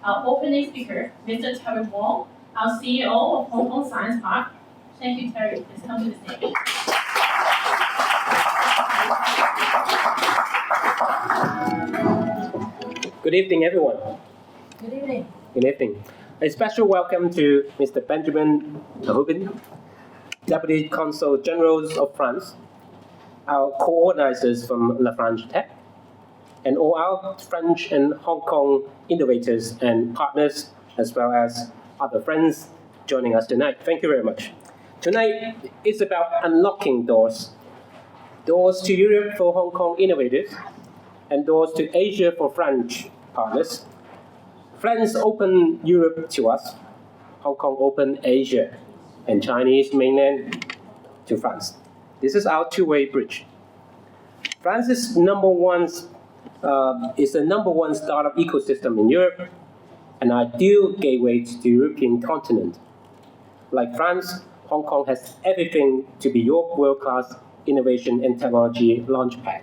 our opening speaker, Mr. Terry Wong, our CEO of Hong Kong Science Park. Thank you, Terry. Please come to the stage. Good evening, everyone. Good evening. Good evening. A special welcome to Mr. Benjamin Hubin, Deputy Consul Generals of France, our co-organizers from La France Tech, and all our French and Hong Kong innovators and partners, as well as other friends joining us tonight. Thank you very much. Tonight is about unlocking doors to Europe for Hong Kong innovators, and doors to Asia for French partners. France open Europe to us, Hong Kong open Asia, and Chinese mainland to France. This is our two-way bridge. France is the number one startup ecosystem in Europe, an ideal gateway to the European continent. Like France, Hong Kong has everything to be your world-class innovation and technology launchpad.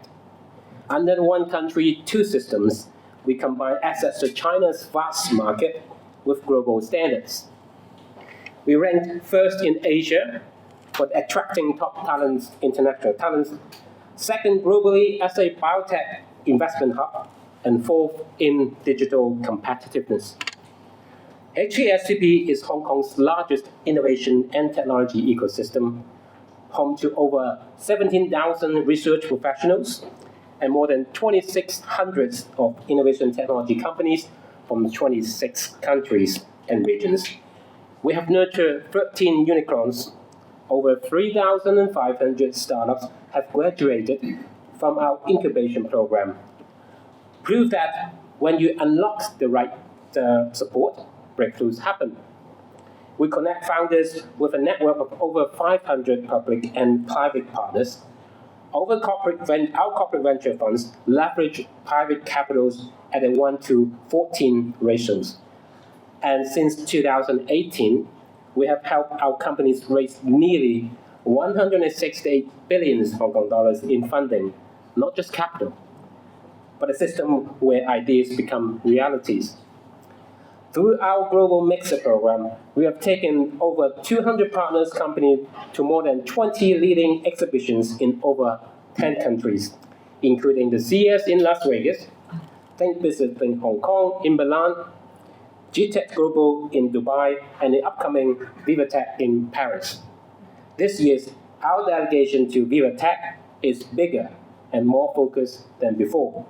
Under one country, two systems, we combine access to China's vast market with global standards. We ranked first in Asia for attracting top talents, international talents, second globally as a biotech investment hub, and fourth in digital competitiveness. HKSTP is Hong Kong's largest innovation and technology ecosystem, home to over 17,000 research professionals and more than 2,600 of innovation technology companies from 26 countries and regions. We have nurtured 13 unicorns. Over 3,500 startups have graduated from our incubation program. Prove that when you unlock the right support, breakthroughs happen. We connect founders with a network of over 500 public and private partners. Our corporate venture funds leverage private capitals at a 1:14 ratios. And since 2018, we have helped our companies raise nearly 168 billion Hong Kong dollars in funding, not just capital, but a system where ideas become realities. Through our Global Mixer program, we have taken over 200 partners companies to more than 20 leading exhibitions in over 10 countries, including the CES in Las Vegas, Think Business in Hong Kong, in Milan, GTech Global in Dubai, and the upcoming VivaTech in Paris. This year, our delegation to VivaTech is bigger and more focused than before.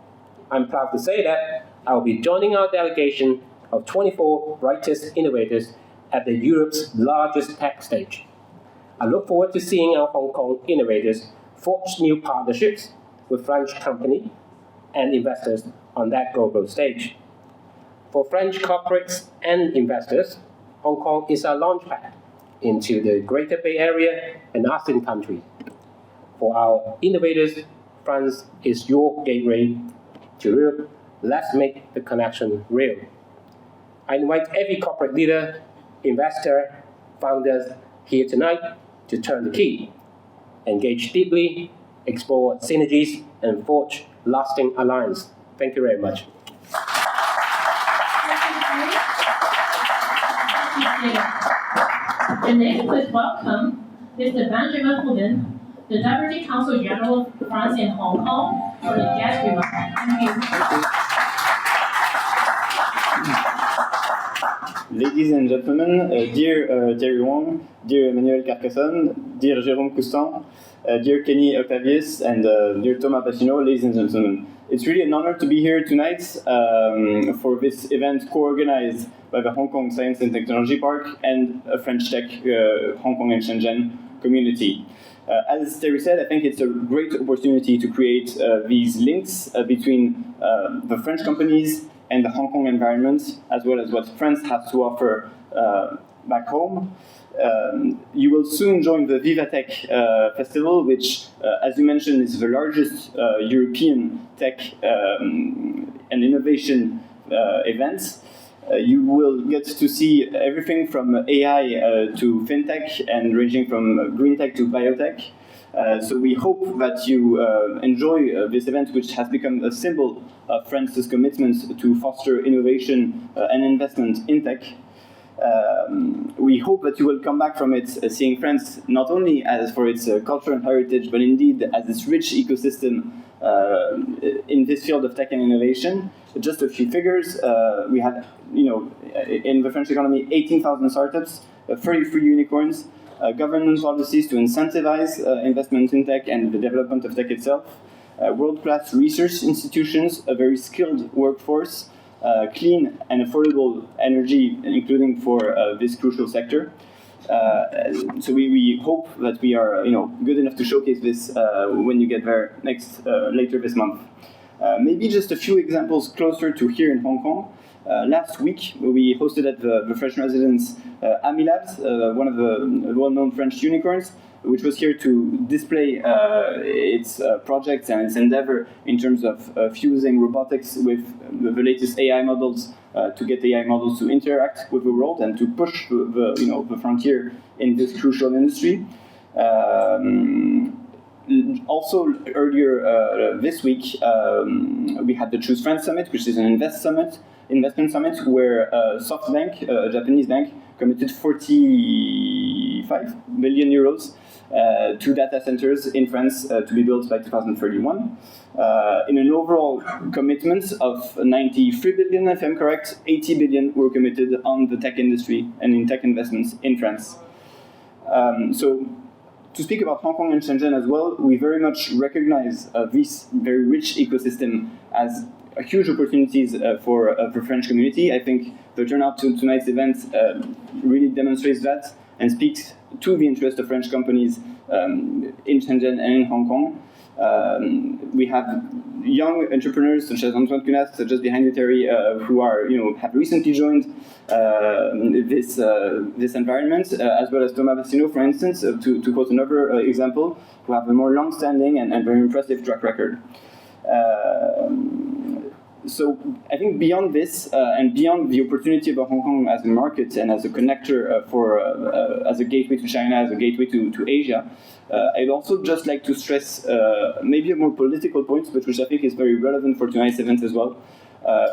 I'm proud to say that I'll be joining our delegation of 24 brightest innovators at the Europe's largest tech stage. I look forward to seeing our Hong Kong innovators forge new partnerships with French companies and investors on that global stage. For French corporates and investors, Hong Kong is our launchpad into the Greater Bay Area and ASEAN countries. For our innovators, France is your gateway to Europe. Let's make the connection real. I invite every corporate leader, investor, founders here tonight to turn the key, engage deeply, explore synergies, and forge lasting alliance. Thank you very much. And next, please welcome Mr. Benjamin Hubin, the Deputy Consul General of France in Hong Kong, for the guest remarks. Thank you. Ladies and gentlemen, dear Jerry Wong, dear Emmanuel Carcassonne, dear Jerome Coustans, dear Kenny Oktavius, and dear Thomas Baccino, ladies and gentlemen. It's really an honor to be here tonight for this event co-organized by the Hong Kong Science and Technology Park and a French Tech Hong Kong and Shenzhen community. As Terry said, I think it's a great opportunity to create these links between the French companies and the Hong Kong environment, as well as what France has to offer back home. You will soon join the VivaTech Festival, which, as you mentioned, is the largest European tech and innovation event. You will get to see everything from AI to fintech and ranging from green tech to biotech. So we hope that you enjoy this event, which has become a symbol of France's commitment to foster innovation and investment in tech. We hope that you will come back from it seeing France not only as for its culture and heritage, but indeed as this rich ecosystem in this field of tech and innovation. Just a few figures: we had, in the French economy, 18,000 startups, 33 unicorns, government policies to incentivize investment in tech and the development of tech itself, world-class research institutions, a very skilled workforce, clean and affordable energy, including for this crucial sector. So we hope that we are, good enough to showcase this when you get there later this month. Maybe just a few examples closer to here in Hong Kong. Last week, we hosted at the French residence Amilabs, one of the well-known French unicorns, which was here to display its projects and its endeavor in terms of fusing robotics with the latest AI models to get AI models to interact with the world and to push the frontier in this crucial industry. Also, earlier this week, we had the Choose France Summit, which is an investment summit, where SoftBank, a Japanese bank, committed 45 billion euros to data centers in France to be built by 2031. In an overall commitment of 93 billion, if I'm correct, 80 billion were committed on the tech industry and in tech investments in France. So, to speak about Hong Kong and Shenzhen as well, we very much recognize this very rich ecosystem as huge opportunities for the French community. I think the turnout to tonight's event really demonstrates that and speaks to the interest of French companies in Shenzhen and in Hong Kong. We have young entrepreneurs such as Antoine Cunas, just behind you, Terry, who are, have recently joined this environment, as well as Thomas Baccino, for instance, to quote another example, who have a more long-standing and very impressive track record. So I think beyond this, and beyond the opportunity of Hong Kong as a market and as a connector as a gateway to China, as a gateway to Asia, I'd also just like to stress maybe a more political point, but which I think is very relevant for tonight's event as well.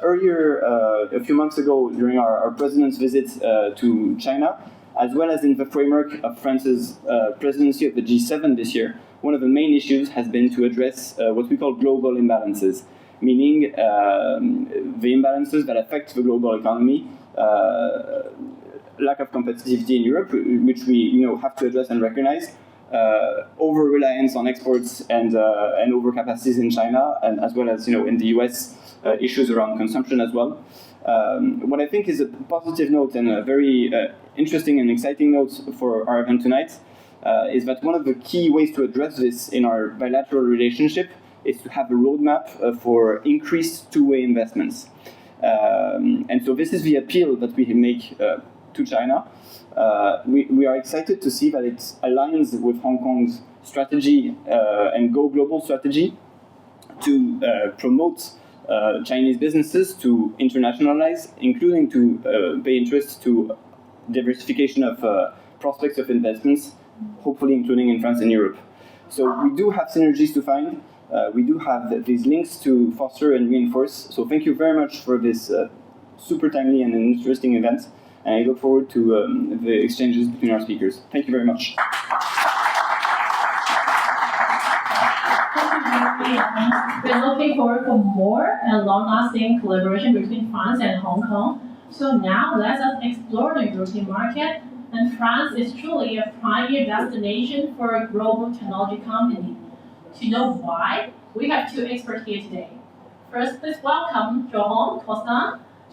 Earlier, a few months ago, during our president's visit to China, as well as in the framework of France's presidency of the G7 this year, one of the main issues has been to address what we call global imbalances, meaning the imbalances that affect the global economy, lack of competitivity in Europe, which we have to address and recognize, over-reliance on exports and overcapacities in China, and as well as in the US, issues around consumption as well. What I think is a positive note and a very interesting and exciting note for our event tonight is that one of the key ways to address this in our bilateral relationship is to have a roadmap for increased two-way investments. And so this is the appeal that we make to China. We are excited to see that it aligns with Hong Kong's strategy and Go Global strategy to promote Chinese businesses to internationalize, including to pay interest to diversification of prospects of investments, hopefully including in France and Europe. So we do have synergies to find. We do have these links to foster and reinforce. So thank you very much for this super timely and interesting event. And I look forward to the exchanges between our speakers. Thank you very much. We're looking forward for more and long-lasting collaboration between France and Hong Kong. So now let us explore the European market. And France is truly a pioneer destination for a global technology company. To know why, we have two experts here today. First, please welcome Jerome,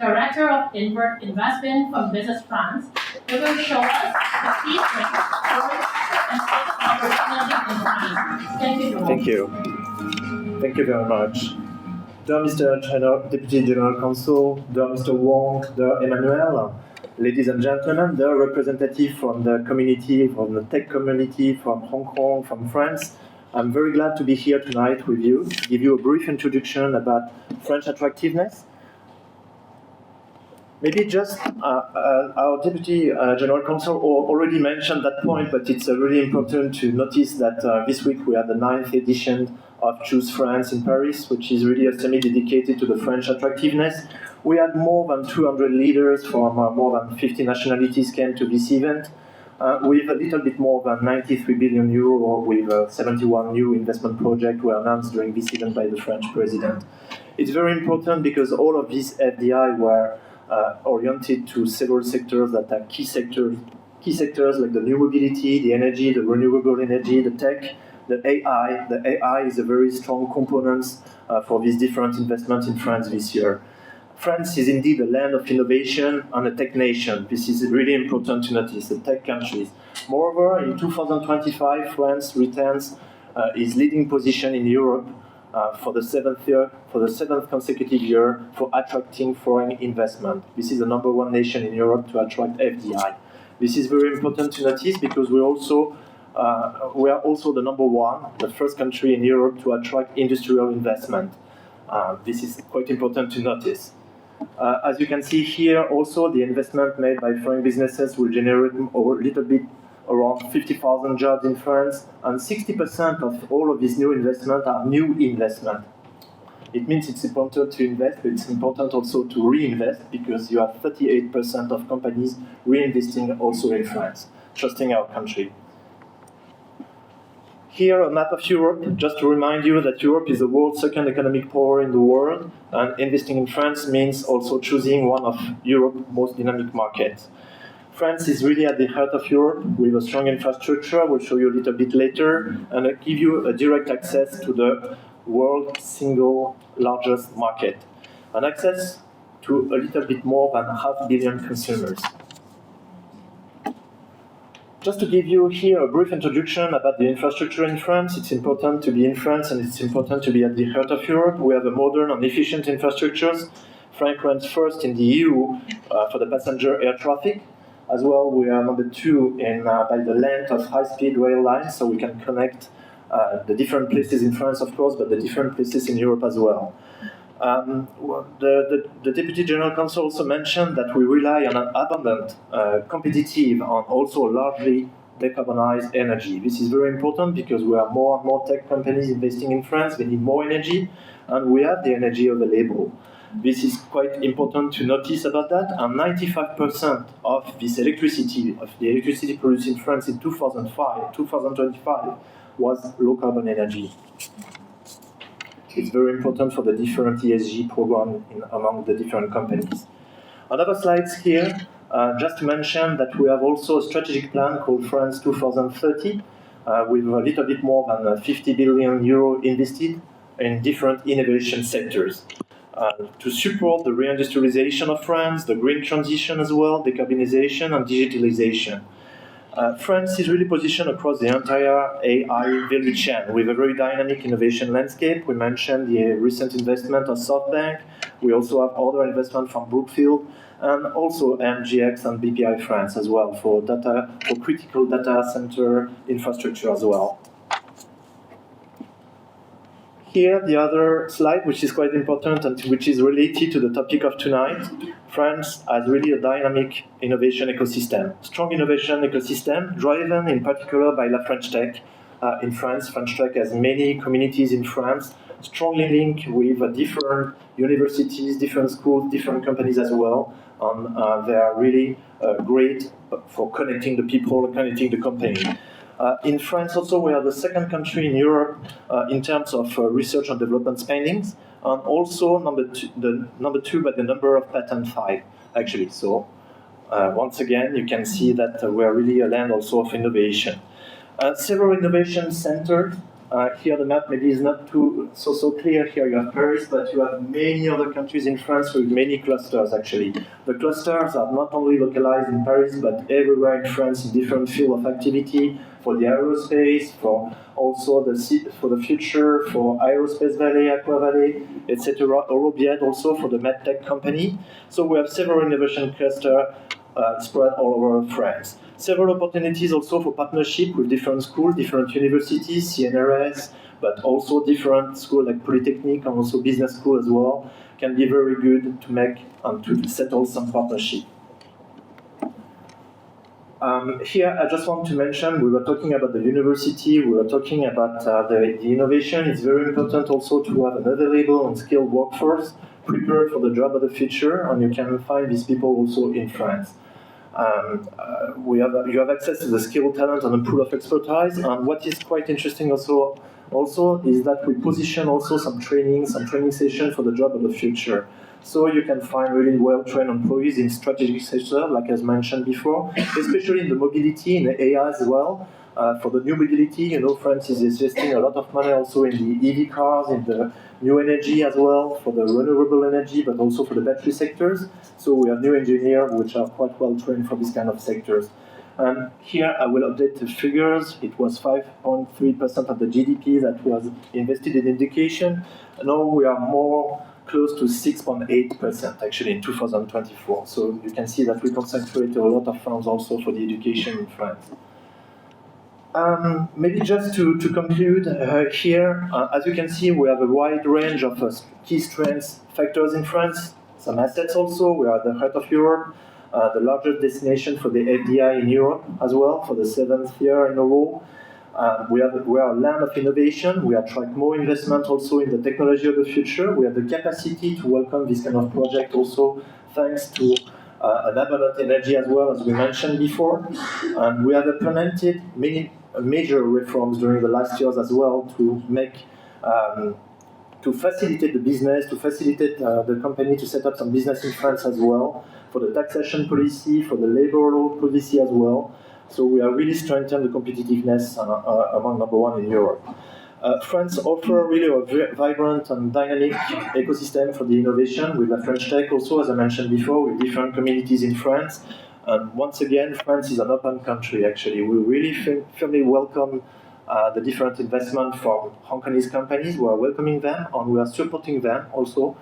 Director of Investment from Business France, who will show us the key strengths, stories, and opportunities in France. Thank you, Jerome. Thank you. Thank you very much. Dear Mr. Deputy General Consul, dear Mr. Wong, dear Emmanuel, ladies and gentlemen, dear representative from the community, from the tech community, from Hong Kong, from France, I'm very glad to be here tonight with you, to give you a brief introduction about French attractiveness. Maybe just our Deputy General Counsel already mentioned that point, but it's really important to notice that this week we had the 9th edition of Choose France in Paris, which is really a summit dedicated to the French attractiveness. We had more than 200 leaders from more than 50 nationalities came to this event, with a little bit more than 93 billion euro, with 71 new investment projects were announced during this event by the French president. It's very important because all of these FDI were oriented to several sectors that are key sectors like the new mobility, the energy, the renewable energy, the tech, the AI. The AI is a very strong component for these different investments in France this year. France is indeed a land of innovation and a tech nation. This is really important to notice, the tech countries. Moreover, in 2025, France retains its leading position in Europe for the seventh consecutive year for attracting foreign investment. This is the #1 nation in Europe to attract FDI. This is very important to notice because we are also the #1, the first country in Europe to attract industrial investment. This is quite important to notice. As you can see here, also the investment made by foreign businesses will generate a little bit around 50,000 jobs in France, and 60% of all of these new investment are new investment. It means it's important to invest, but it's important also to reinvest because you have 38% of companies reinvesting also in France, trusting our country. Here, a map of Europe, just to remind you that Europe is the world's second economic power in the world, and investing in France means also choosing one of Europe's most dynamic markets. France is really at the heart of Europe with a strong infrastructure. We'll show you a little bit later, and I'll give you a direct access to the world's single largest market, and access to a little bit more than 500 million consumers. Just to give you here a brief introduction about the infrastructure in France, it's important to be in France and it's important to be at the heart of Europe. We have a modern and efficient infrastructures. France ranks first in the EU for the passenger air traffic. As well, we are #2 by the length of high-speed rail lines, so we can connect the different places in France, of course, but the different places in Europe as well. The Deputy General Counsel also mentioned that we rely on an abundant, competitive, and also largely decarbonized energy. This is very important because we have more and more tech companies investing in France. They need more energy, and we have the energy available. This is quite important to notice about that, and 95% of this electricity, produced in France in 2025, was low-carbon energy. It's very important for the different ESG programs among the different companies. Another slides here, just to mention that we have also a strategic plan called France 2030, with a little bit more than 50 billion euro invested in different innovation sectors. To support the reindustrialization of France, the green transition as well, decarbonization and digitalization. France is really positioned across the entire AI value chain with a very dynamic innovation landscape. We mentioned the recent investment of SoftBank. We also have other investment from Brookfield and also MGX and BPI France as well for critical data center infrastructure as well. Here, the other slide, which is quite important and which is related to the topic of tonight. France has really a dynamic innovation ecosystem. Strong innovation ecosystem, driven in particular by La French Tech. In France, French Tech has many communities in France, strongly linked with different universities, different schools, different companies as well. And they are really great for connecting the people, connecting the company. In France also, we are the second country in Europe in terms of research and development spendings, and also number two by the number of patents filed, actually. So once again, you can see that we are really a land also of innovation. Several innovation centers. Here the map maybe is not so clear. Here you have Paris, but you have many other countries in France with many clusters actually. The clusters are not only localized in Paris, but everywhere in France in different fields of activity, for the aerospace, for also for the future, for Aerospace Valley, Aqua Valley, etc. Eurobiad also for the medtech company. So we have several innovation clusters spread all over France. Several opportunities also for partnership with different schools, different universities, CNRS, but also different schools like Polytechnic and also business school as well, can be very good to make and to settle some partnership. Here, I just want to mention, we were talking about the university, we were talking about the innovation. It's very important also to have an available and skilled workforce prepared for the job of the future, and you can find these people also in France. You have access to the skilled talent and a pool of expertise, and what is quite interesting also is that we position also some training session for the job of the future. So you can find really well-trained employees in strategic sectors, like as mentioned before, especially in the mobility, in the AI as well. For the new mobility, France is investing a lot of money also in the EV cars, in the new energy as well, for the renewable energy, but also for the battery sectors. So we have new engineers which are quite well-trained for these kind of sectors. And here I will update the figures. It was 5.3% of the GDP that was invested in education. Now we are more close to 6.8% actually in 2024. So you can see that we concentrate a lot of funds also for the education in France. Maybe just to conclude here, as you can see, we have a wide range of key strengths factors in France. Some assets also. We are at the heart of Europe, the largest destination for the FDI in Europe as well for the 7th year in a row. We are a land of innovation. We attract more investment also in the technology of the future. We have the capacity to welcome this kind of project also thanks to an abundant energy as well, as we mentioned before. And we have implemented many major reforms during the last years as well to make to facilitate the business, to facilitate the company to set up some business in France as well, for the taxation policy, for the labor law policy as well. So we are really strengthening the competitiveness among number one in Europe. France offers really a vibrant and dynamic ecosystem for the innovation with the French tech also, as I mentioned before, with different communities in France. And once again, France is an open country, actually. We really firmly welcome the different investment from Hong Kongese companies. We are welcoming them, and we are supporting them also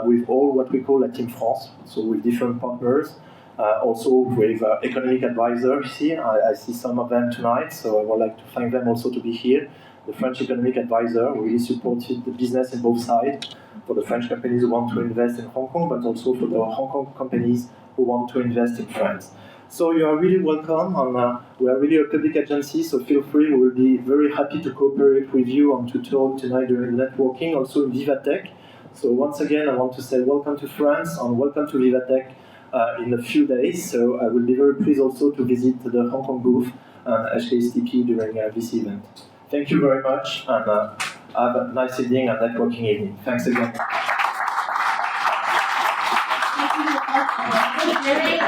with all what we call la Team France, so with different partners. Also with economic advisors here. I see some of them tonight, so I would like to thank them also to be here. The French economic advisor really supported the business in both sides, for the French companies who want to invest in Hong Kong, but also for the Hong Kong companies who want to invest in France. So you are really welcome, and we are really a public agency, so feel free. We will be very happy to cooperate with you and to talk tonight during networking, also in Vivatech. So once again, I want to say welcome to France and welcome to Vivatech. In a few days, so I will be very pleased also to visit the Hong Kong booth and HKSTP during this event. Thank you very much, and have a nice evening and networking evening. Thanks again.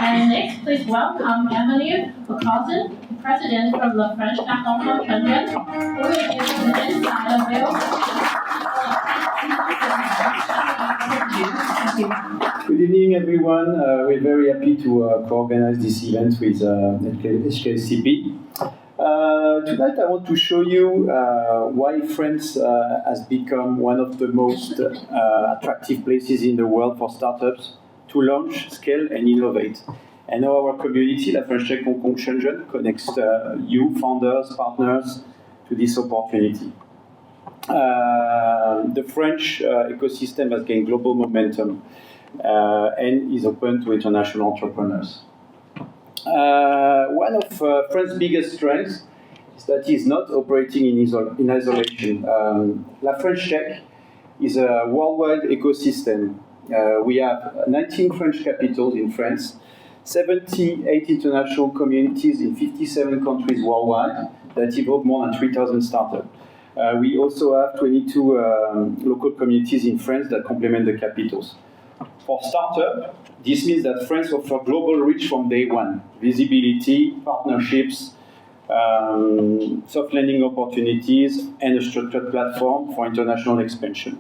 And next, please welcome Emmanuel, a cousin, president from the French Hong Kong Shenzhen, who will give us an inside view. Thank you. Good evening, everyone. We're very happy to co-organize this event with HKSTP. Tonight I want to show you why France has become one of the most attractive places in the world for startups to launch, scale, and innovate. And now our community, La French Tech Hong Kong Shenzhen, connects you, founders, partners, to this opportunity. The French ecosystem has gained global momentum and is open to international entrepreneurs. One of France's biggest strengths is that it is not operating in isolation. La French Tech is a worldwide ecosystem. We have 19 French capitals in France, 78 international communities in 57 countries worldwide that involve more than 3,000 startups. We also have 22 local communities in France that complement the capitals. For startups, this means that France offers global reach from day one, visibility, partnerships, soft landing opportunities, and a structured platform for international expansion.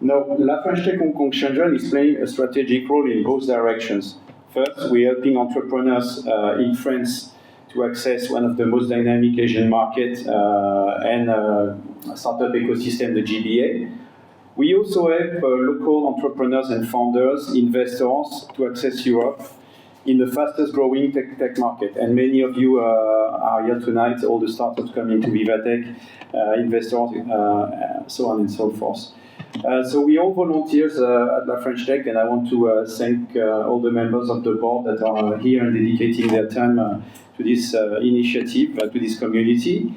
Now, La French Tech Hong Kong Shenzhen is playing a strategic role in both directions. First, we're helping entrepreneurs in France to access one of the most dynamic Asian markets and startup ecosystem, the GBA. We also help local entrepreneurs and founders, investors, to access Europe in the fastest growing tech market. And many of you are here tonight, all the startups coming to Vivatech, investors, so on and so forth. So we all volunteers at La French Tech, and I want to thank all the members of the board that are here and dedicating their time to this initiative, to this community.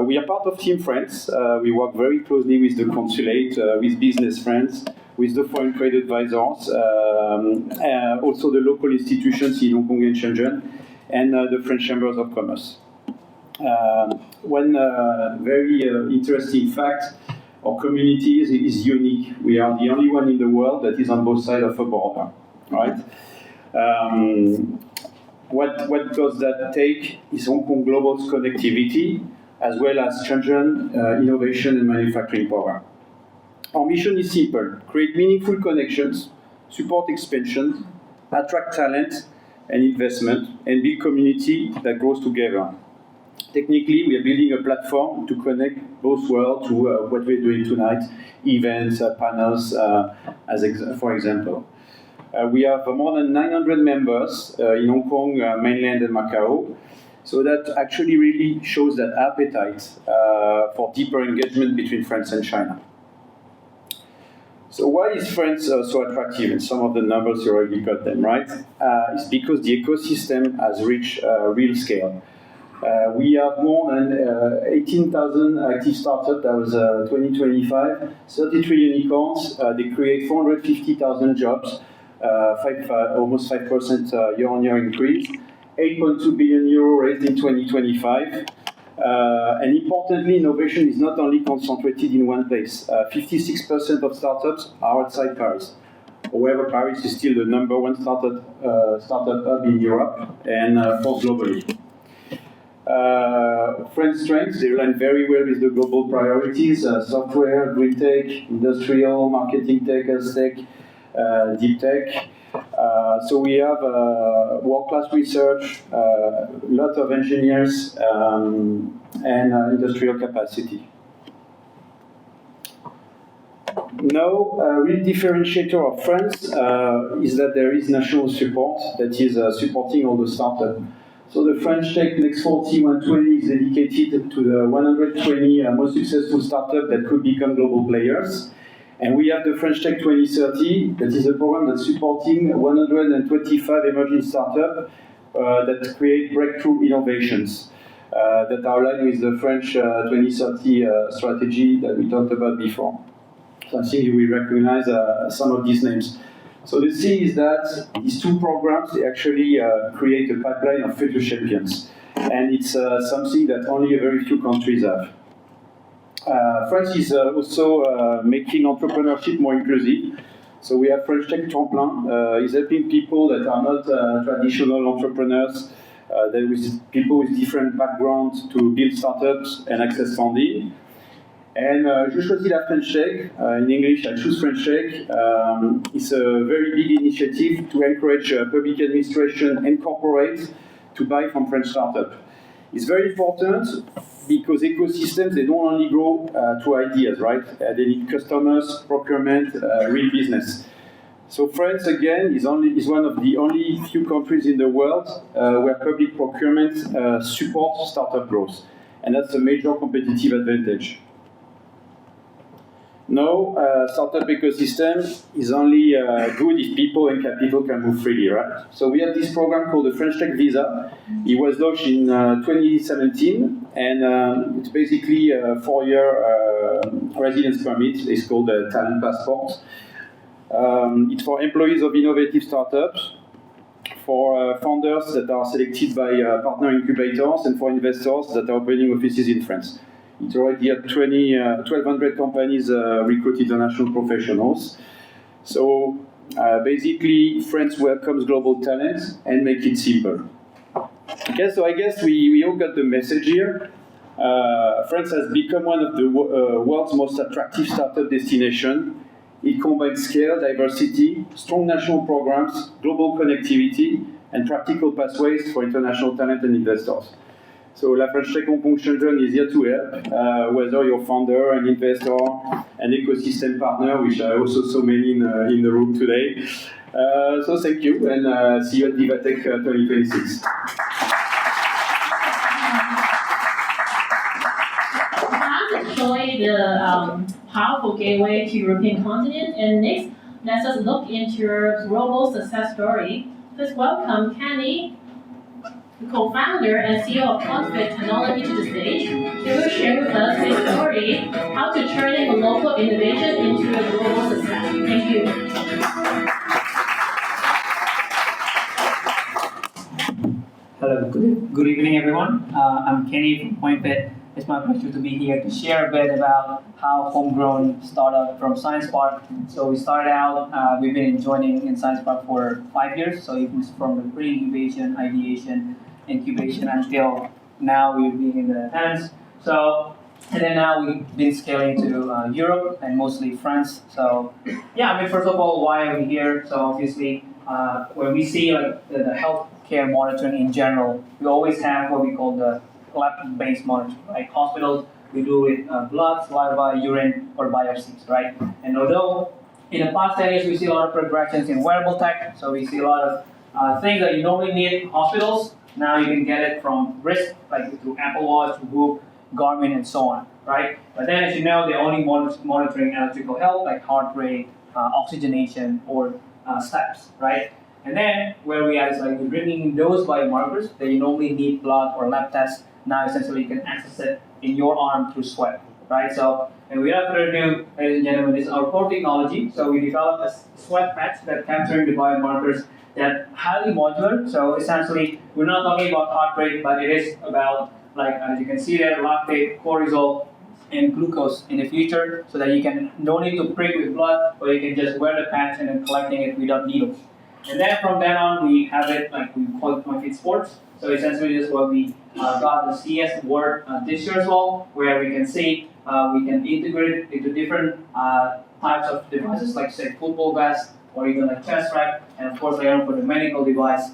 We are part of Team France. We work very closely with the Consulate, with business friends, with the foreign trade advisors, also the local institutions in Hong Kong and Shenzhen, and the French Chambers of Commerce. One very interesting fact, our community is unique. We are the only one in the world that is on both sides of a border, right? What does that take is Hong Kong Global's connectivity, as well as Shenzhen innovation and manufacturing power. Our mission is simple: create meaningful connections, support expansion, attract talent and investment, and build community that grows together. Technically, we are building a platform to connect both worlds to what we're doing tonight, events, panels, for example. We have more than 900 members in Hong Kong, mainland and Macau. So that actually really shows that appetite for deeper engagement between France and China. So why is France so attractive? And some of the numbers, you already got them, right? It's because the ecosystem has reached real scale. We have more than 18,000 active startups. That was 2025. 33 unicorns. They create 450,000 jobs, almost 5% year-on-year increase. 8.2 billion euro raised in 2025. And importantly, innovation is not only concentrated in one place. 56% of startups are outside Paris. However, Paris is still the number one startup hub in Europe and globally. French strengths, they align very well with the global priorities: software, green tech, industrial, marketing tech, health tech, deep tech. So we have world-class research, a lot of engineers, and industrial capacity. Now, a real differentiator of France is that there is national support that is supporting all the startups. So the French Tech Next 40 120 is dedicated to the 120 most successful startups that could become global players. And we have the French Tech 2030, that is a program that's supporting 125 emerging startups that create breakthrough innovations that are aligned with the French 2030 strategy that we talked about before. So I think you will recognize some of these names. So the thing is that these two programs, they actually create a pipeline of future champions. And it's something that only a very few countries have. France is also making entrepreneurship more inclusive. So we have French Tech Tremplin, is helping people that are not traditional entrepreneurs, with people with different backgrounds to build startups and access funding. And Je choisis la French Tech, in English I choose French Tech. It's a very big initiative to encourage public administration and corporates to buy from French startups. It's very important because ecosystems, they don't only grow through ideas, right? They need customers, procurement, real business. So France, again, is one of the only few countries in the world where public procurement supports startup growth. And that's a major competitive advantage. No, startup ecosystem is only good if people and capital can move freely, right? So we have this program called the French Tech Visa. It was launched in 2017, and it's basically a 4-year residence permit. It's called a talent passport. It's for employees of innovative startups, for founders that are selected by partner incubators, and for investors that are opening offices in France. It's already at 1,200 companies recruit international professionals. So basically, France welcomes global talent and makes it simple. Okay, so I guess we all got the message here. France has become one of the world's most attractive startup destinations. It combines scale, diversity, strong national programs, global connectivity, and practical pathways for international talent and investors. So La French Tech Hong Kong Shenzhen is here to help, whether you're a founder, an investor, an ecosystem partner, which I also saw many in the room today. So thank you, and see you at Vivatech 2026. That's actually the powerful gateway to European continent. And next, let us look into your global success story. Please welcome Kenny, the co-founder and CEO of Consulate Technology, to the stage. He will share with us his story, how to turn a local innovation into a global success. Thank you. Hello, good evening, everyone. I'm Kenny from PointFit. It's my pleasure to be here to share a bit about how homegrown startup from Science Park. So we started out, we've been joining in Science Park for 5 years. So even from the pre-incubation, ideation, incubation until now we've been in the hands. So, and then now we've been scaling to Europe and mostly France. So yeah, I mean, first of all, why are we here? So obviously, when we see like the healthcare monitoring in general, we always have what we call the lab-based monitoring, right? Hospitals, we do it blood, saliva, urine, or biopsies, right? And although in the past 10 years we see a lot of progressions in wearable tech, so we see a lot of things that you normally need in hospitals, now you can get it from wrist, like through Apple Watch, Whoop, Garmin, and so on, right? But then, as you know, they're only monitoring electrical health, like heart rate, oxygenation, or steps, right? And then where we are is like we're bringing in those biomarkers that you normally need blood or lab tests. Now essentially you can access it in your arm through sweat, right? So, and without further ado, ladies and gentlemen, this is our core technology. So we developed a sweat patch that capturing the biomarkers that highly modular. So essentially, we're not talking about heart rate, but it is about, like as you can see there, lactate, cortisol, and glucose in the future, so that you can no need to prick with blood, or you can just wear the patch and then collecting it without needles. And then from then on, we have it like we call it PointFit Sports. So essentially, this is what we got the CS award this year as well, where we can see we can integrate it into different types of devices, like say football vest or even like chest strap. And of course, later on for the medical device,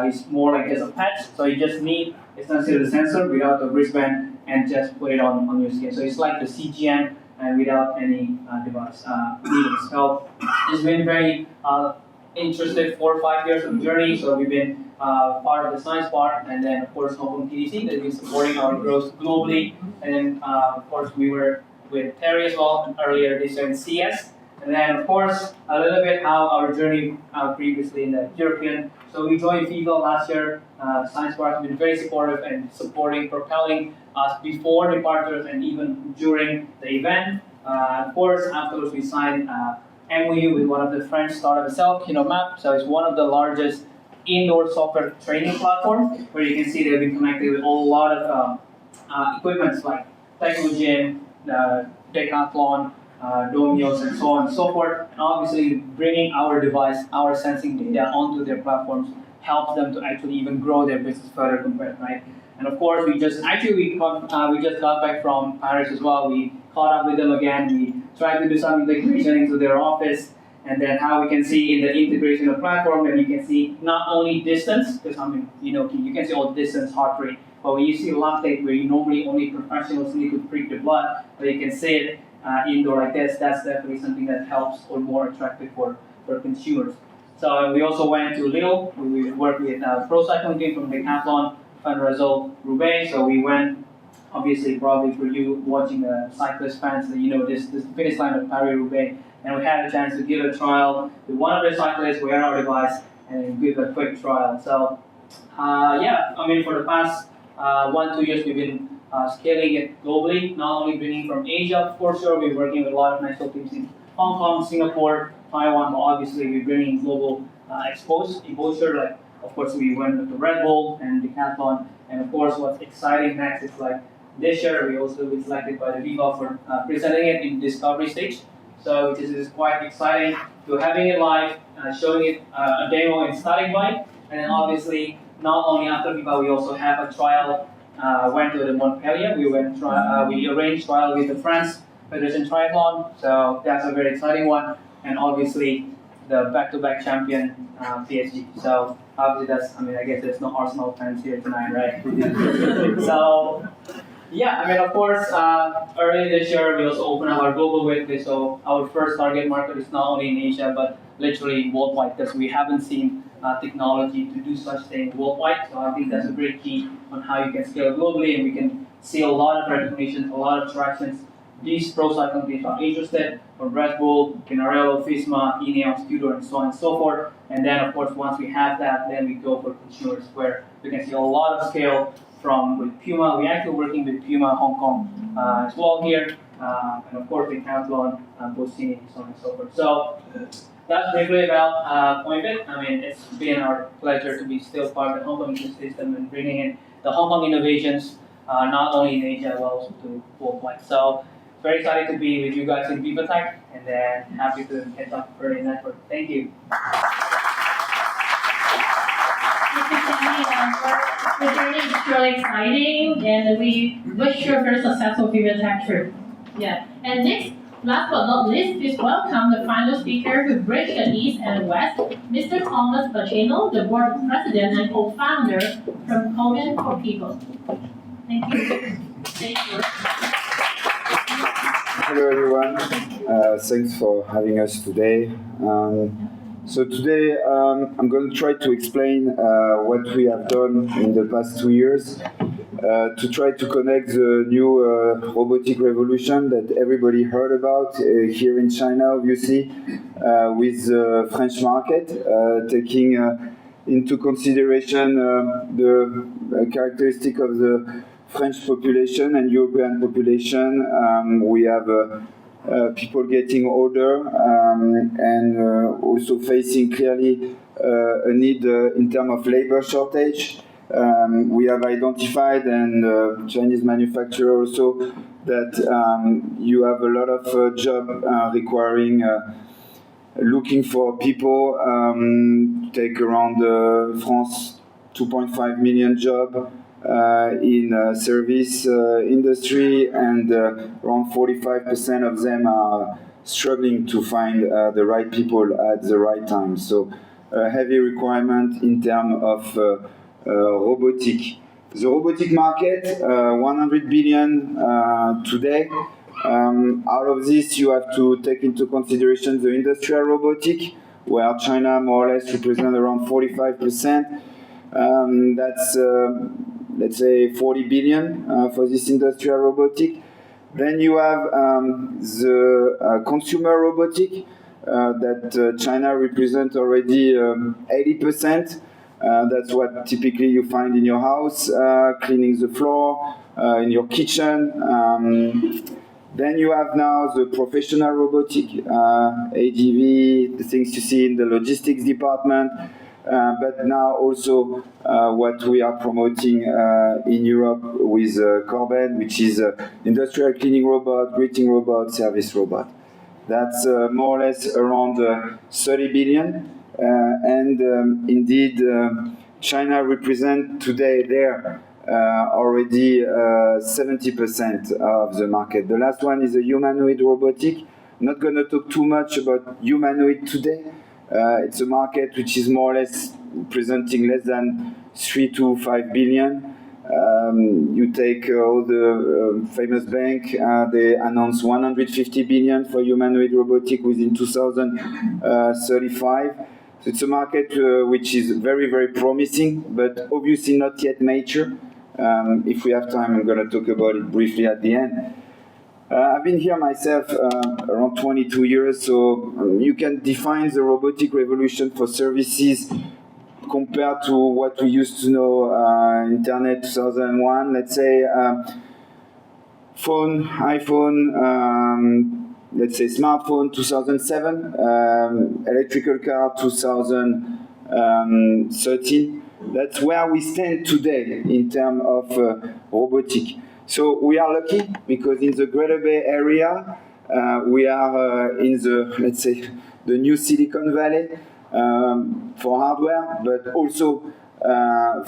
it's more like just a patch. So you just need essentially the sensor without the wristband and just put it on your skin. So it's like the CGM and without any device needles. So it's been very interested 4 or 5 years of journey. So we've been part of the Science Park, and then of course Hong Kong TDC that's been supporting our growth globally. And then of course we were with Terry as well earlier this year in CS. And then of course a little bit how our journey previously in the European. So we joined FIFA last year. Science Park has been very supportive and supporting, propelling us before departures and even during the event. Of course afterwards we signed MOU with one of the French startup itself, Map. So it's one of the largest indoor software training platforms where you can see they've been connected with a lot of equipments like Technogym, Decathlon, Domios, and so on and so forth. And obviously, bringing our device, our sensing data onto their platforms helps them to actually even grow their business further compared, right? And of course, we just got back from Paris as well. We caught up with them again. We tried to do some integration into their office, and then how we can see in the integration of platform, and you can see not only distance, because you can see all distance, heart rate, but when you see lactate, where you normally only professionals need to prick the blood, but you can see it indoor like this, that's definitely something that helps or more attractive for consumers. So we also went to Lille, where we worked with pro cycling team from Decathlon, Fun Roubaix. So we went, obviously, probably for you watching the cyclist fans, that this finish line of Paris Roubaix, and we had a chance to give a trial with one of the cyclists, wear our device, and give a quick trial. So for the past 1-2 years, we've been scaling it globally, not only bringing from Asia, for sure, we're working with a lot of national teams in Hong Kong, Singapore, Taiwan, but obviously we're bringing global exposure, like, of course, we went with the Red Bull and Decathlon, and of course, what's exciting next is like this year we also been selected by the FIFA for presenting it in discovery stage. So which is quite exciting to having it live, showing it a demo in starting bike, and then obviously not only after FIFA we also have a trial. Went to the Montpellier. We arranged trial with the France Federation Triathlon. So that's a very exciting one, and obviously the back-to-back champion PSG. So obviously I guess there's no Arsenal fans here tonight, right? So of course, early this year we also opened up our global waitlist. So our first target market is not only in Asia but literally worldwide, because we haven't seen technology to do such things worldwide. So I think that's a great key on how you can scale globally, and we can see a lot of recognition, a lot of tractions these roadside companies are interested, from Red Bull, Pinarello, Fisma, Ineos, Tudor, and so on and so forth. And then, of course, once we have that, then we go for consumers, where we can see a lot of scale from with Puma. We're actually working with Puma Hong Kong as well here, and of course, Decathlon, Baccino, and so on and so forth. So that's briefly about PointBit. I mean, it's been our pleasure to be still part of the Hong Kong ecosystem and bringing in the Hong Kong innovations, not only in Asia, but also to worldwide. So very excited to be with you guys in VivaTech, and then happy to get up for the network. Thank you. The journey is really exciting, and we wish you a very successful VivaTech trip. Yeah. And next, last but not least, please welcome the final speaker who bridged the East and West, Mr. Thomas Baccino, the board president and co-founder from Korben for People. Thank you. Thank you. Hello everyone, thanks for having us today. So today I'm going to try to explain what we have done in the past 2 years to try to connect the new robotic revolution that everybody heard about here in China, obviously, with the French market, taking into consideration the characteristic of the French population and European population. We have people getting older and also facing clearly a need in terms of labor shortage. We have identified, and Chinese manufacturer also, that you have a lot of job requiring looking for people. Take around France 2.5 million job in service industry, and around 45% of them are struggling to find the right people at the right time. So a heavy requirement in terms of robotic. The robotic market, 100 billion today. Out of this, you have to take into consideration the industrial robotic, where China more or less represents around 45%. That's let's say 40 billion for this industrial robotic. Then you have the consumer robotic that China represents already 80%. That's what typically you find in your house, cleaning the floor, in your kitchen. Then you have now the professional robotic, AGV, the things you see in the logistics department. But now also what we are promoting in Europe with Korben, which is industrial cleaning robot, greeting robot, service robot. That's more or less around 30 billion. And indeed, China represents today there already 70% of the market. The last one is a humanoid robotic. Not going to talk too much about humanoid today. It's a market which is more or less presenting less than 3 to 5 billion. You take all the famous bank, they announced 150 billion for humanoid robotic within 2035. So it's a market which is very, very promising, but obviously not yet mature. If we have time, I'm going to talk about it briefly at the end. I've been here myself around 22 years, so you can define the robotic revolution for services compared to what we used to know, Internet 2001, let's say, iPhone, let's say smartphone 2007, electrical car 2013. That's where we stand today in terms of robotic. So we are lucky because in the Greater Bay Area, we are in the, let's say, the new Silicon Valley for hardware, but also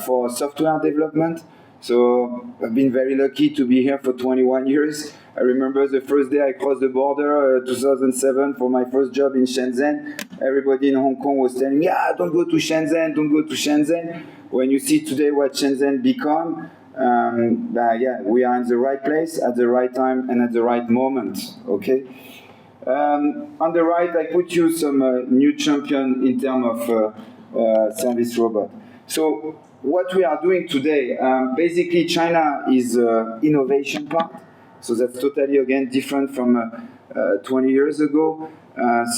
for software development. So I've been very lucky to be here for 21 years. I remember the first day I crossed the border, 2007, for my first job in Shenzhen. Everybody in Hong Kong was telling me, don't go to Shenzhen, don't go to Shenzhen. When you see today what Shenzhen become, we are in the right place at the right time and at the right moment. Okay. On the right, I put you some new champion in terms of service robot. So what we are doing today, basically, China is innovation part. So that's totally, again, different from 20 years ago.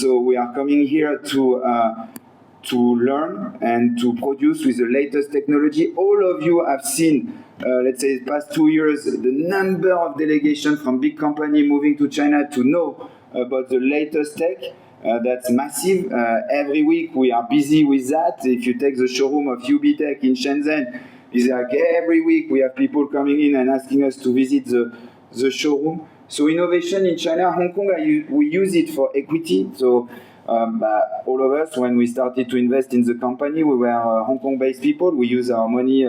So we are coming here to learn and to produce with the latest technology. All of you have seen, let's say, the past 2 years, the number of delegations from big companies moving to China to know about the latest tech. That's massive. Every week we are busy with that. If you take the showroom of Hubin in Shenzhen, it's like every week we have people coming in and asking us to visit the showroom. So innovation in China, Hong Kong, we use it for equity. So all of us, when we started to invest in the company, we were Hong Kong-based people. We use our money,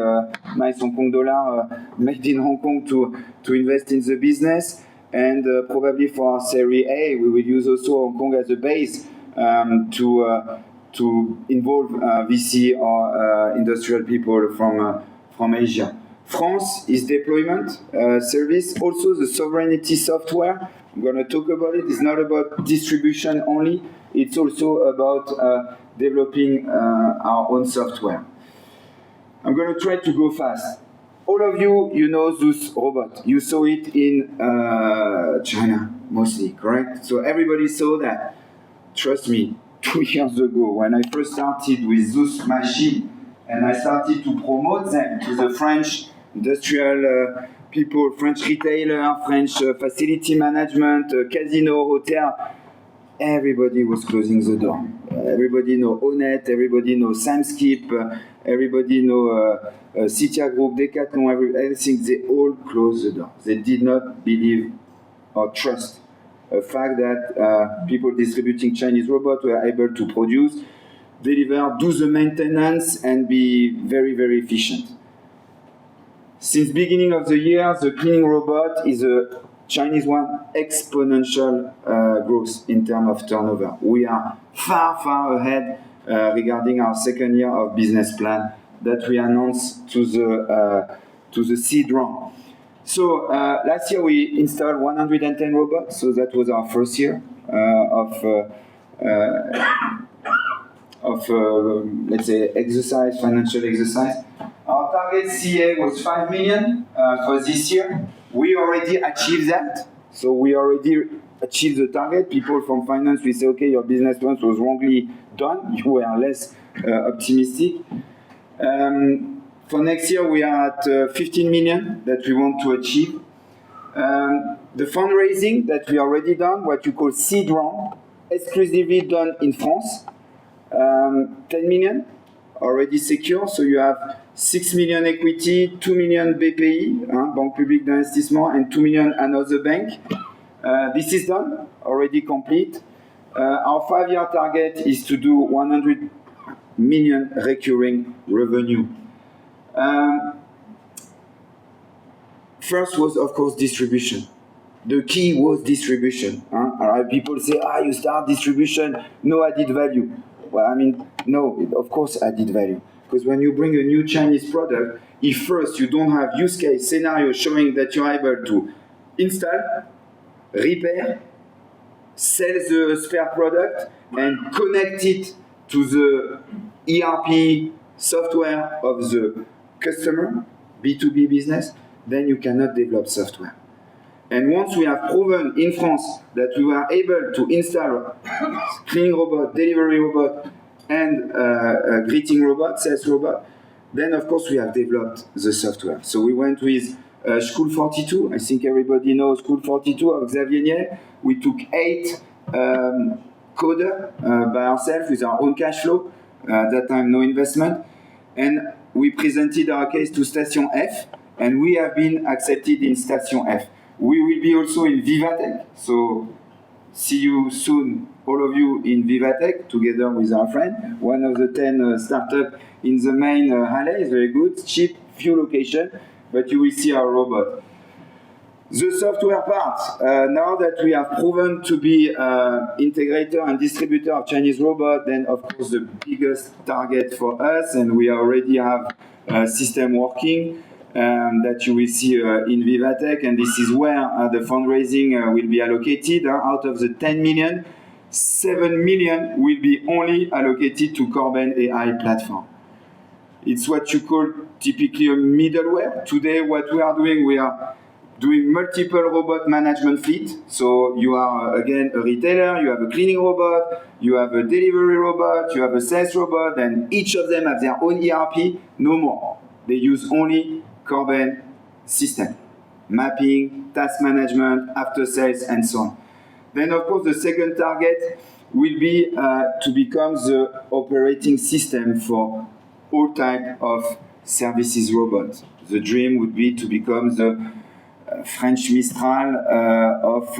nice Hong Kong dollar made in Hong Kong to invest in the business. And probably for our Series A, we will use also Hong Kong as a base to involve VC or industrial people from Asia. France is deployment service. Also the sovereignty software, I'm going to talk about it. It's not about distribution only. It's also about developing our own software. I'm going to try to go fast. All of you, you know Zeus robot. You saw it in China, mostly, correct? So everybody saw that. Trust me, 2 years ago, when I first started with Zeus machine, and I started to promote them to the French industrial people, French retailer, French facility management, casino, hotel, everybody was closing the door. Everybody know Onet, everybody know Samskip, everybody know Citia Group, Decathlon, everything. They all closed the door. They did not believe or trust the fact that people distributing Chinese robots were able to produce, deliver, do the maintenance, and be very, very efficient. Since beginning of the year, the cleaning robot is a Chinese one, exponential growth in terms of turnover. We are far, far ahead regarding our second year of business plan that we announced to the seed round. So last year we installed 110 robots, so that was our first year of let's say exercise, financial exercise. Our target CA was 5 million for this year. We already achieved that. So we already achieved the target. People from finance will say, okay, your business plan was wrongly done. You were less optimistic. For next year, we are at 15 million that we want to achieve. The fundraising that we already done, what you call seed round, exclusively done in France. 10 million already secure. So you have 6 million equity, 2 million BPI, Banque Publique d'Investissement, and 2 million another bank. This is done, already complete. Our 5-year target is to do 100 million recurring revenue. First was, of course, distribution. The key was distribution. People say, you start distribution, no added value. Well, I mean, no, of course added value. Because when you bring a new Chinese product, if first you don't have use case scenario showing that you're able to install, repair, sell the spare product, and connect it to the ERP software of the customer, B2B business, then you cannot develop software. And once we have proven in France that we were able to install cleaning robot, delivery robot, and greeting robot, sales robot, then of course we have developed the software. So we went with School 42. I think everybody knows School 42 of Xavier Niel. We took 8 coders by ourselves with our own cash flow. At that time, no investment. And we presented our case to Station F, and we have been accepted in Station F. We will be also in Vivatech, so see you soon, all of you in Vivatech, together with our friend. One of the 10 startups in the main Halle is very good, cheap, few locations, but you will see our robot. The software part, now that we have proven to be integrator and distributor of Chinese robot, then of course the biggest target for us, and we already have a system working, that you will see in Vivatech, and this is where the fundraising will be allocated. Out of the 10 million, 7 million will be only allocated to Korben AI platform. It's what you call typically a middleware. Today, what we are doing, we are doing multiple robot management fleet. So you are, again, a retailer, you have a cleaning robot, you have a delivery robot, you have a sales robot, and each of them have their own ERP, no more. They use only Korben system. Mapping, task management, after sales, and so on. Then, of course, the second target will be to become the operating system for all type of services robots. The dream would be to become the French Mistral of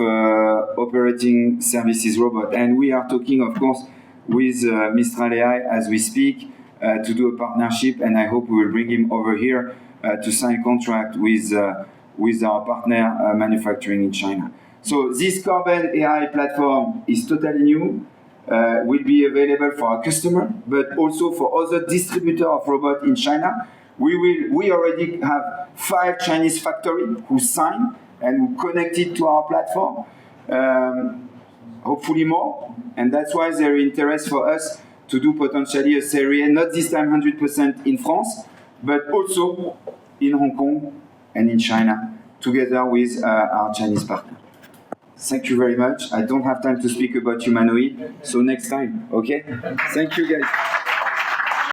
operating services robot. And we are talking, of course, with Mistral AI as we speak to do a partnership, and I hope we will bring him over here to sign contract with our partner manufacturing in China. So this Korben AI platform is totally new, will be available for our customer, but also for other distributors of robots in China. We already have 5 Chinese factories who sign and who connected to our platform, hopefully more, and that's why there is interest for us to do potentially a series, not this time 100% in France, but also in Hong Kong and in China, together with our Chinese partner. Thank you very much. I don't have time to speak about humanoid, so next time, okay? Thank you, guys.